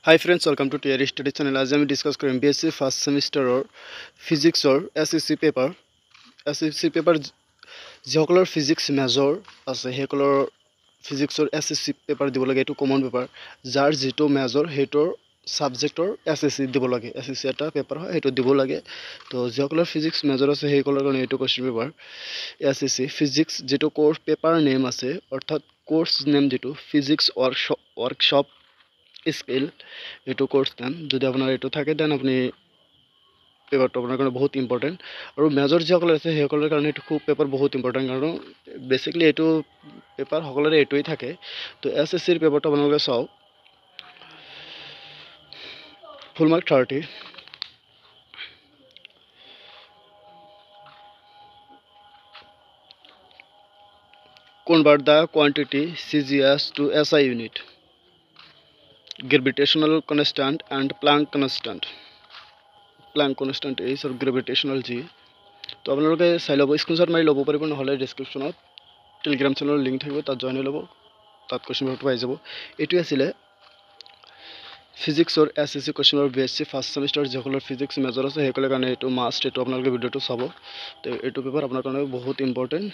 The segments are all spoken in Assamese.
Hi friends, welcome to TR Study channel. आज আমি ডিসকাস কৰিম BSc ফাৰ্স্ট সেমিস্টাৰৰ ফিজিক্সৰ SSC পেপাৰ যিসকলৰ ফিজিক্স মেজৰ আছে সেইসকলৰ ফিজিক্সৰ SSC পেপাৰ দিব লাগে। এইটো কমন পেপাৰ, যাৰ যিটো মেজৰ সেইটোৰ সাবজেক্টৰ SSC দিব লাগে। SSC এটা পেপাৰ হয়, সেইটো দিব লাগে। তো যিসকলৰ ফিজিক্স মেজৰ আছে সেইসকলৰ কাৰণে এইটো কোৱেশ্চন পেপাৰ SSC ফিজিক্স যেটো কোৰ্স পেপাৰ নেম আছে, অৰ্থাৎ কোৰ্স নেম যেটো ফিজিক্স ওয়াৰ্কশপ স্কিল, এইটো কোৰ্স নেম। যদি আপোনাৰ এইটো থাকে দেন আপুনি পেপাৰটো আপোনাৰ কাৰণে বহুত ইম্পৰ্টেণ্ট। আৰু মেজৰ যিসকল আছে সেইসকলৰ কাৰণে এইটো খুব পেপাৰ বহুত ইম্পৰ্টেণ্ট, কাৰণ বেছিকলি এইটো পেপাৰ সকলোৰে এইটোৱেই থাকে। তো SSCৰ পেপাৰটো আপোনালোকে চাওক। ফুল mark 30। Convert the quantity CGS to SI unit. Gravitational constant and Planck constant. Planck constant is or gravitational G. তো আপোনালোকে চাই ল'ব, স্ক্ৰীনশ্বট মাৰি ল'ব পাৰিব, নহ'লে ডেছক্ৰিপশ্যনত টেলিগ্ৰাম চেনেলৰ লিংক থাকিব, তাত জইন হৈ ল'ব, তাত কুৱেশ্যন পেপাৰটো পাই যাব। এইটোৱে আছিলে ফিজিক্সৰ SSC question paper BSc first semester. যিসকলৰ ফিজিক্স মেজৰ আছে সেইসকলৰ কাৰণে এইটো মাষ্ট, এইটো আপোনালোকে ভিডিঅ'টো চাব। তো এইটো পেপাৰ আপোনাৰ কাৰণে বহুত ইম্পৰ্টেণ্ট।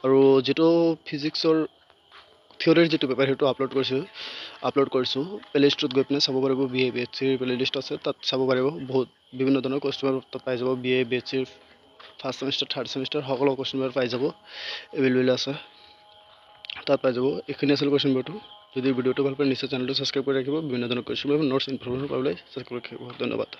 আৰু যেটো ফিজিক্সৰ থিয়ৰীৰ যেটো পেপাৰ সেইটো আপলোড কৰিছোঁ প্লেলিষ্টত গৈ পিনে চাব পাৰিব। BA BSc প্লেলিষ্ট আছে, তাত চাব পাৰিব। বহুত বিভিন্ন ধৰণৰ কুৱেশ্যন পেপাৰ তাত পাই যাব। BA BSc first semester third semester সকলো কুৱেশ্যন পেপাৰ পাই যাব, এভেইলেবল আছে, তাত পাই যাব। এইখিনি আছিল কুৱেশ্যন পেপাৰটো। যদি ভিডিঅ'টো ভাল পায় নিশ্চয় চেনেলটো ছাবস্ক্ৰাইব কৰি ৰাখিব। বিভিন্ন ধৰণৰ কুৱেশ্যন পেপাৰ নোটছ ইনফৰমেশ্যন পাবলৈ ছাবস্ক্ৰাইব কৰি ৰাখিব। ধন্যবাদ।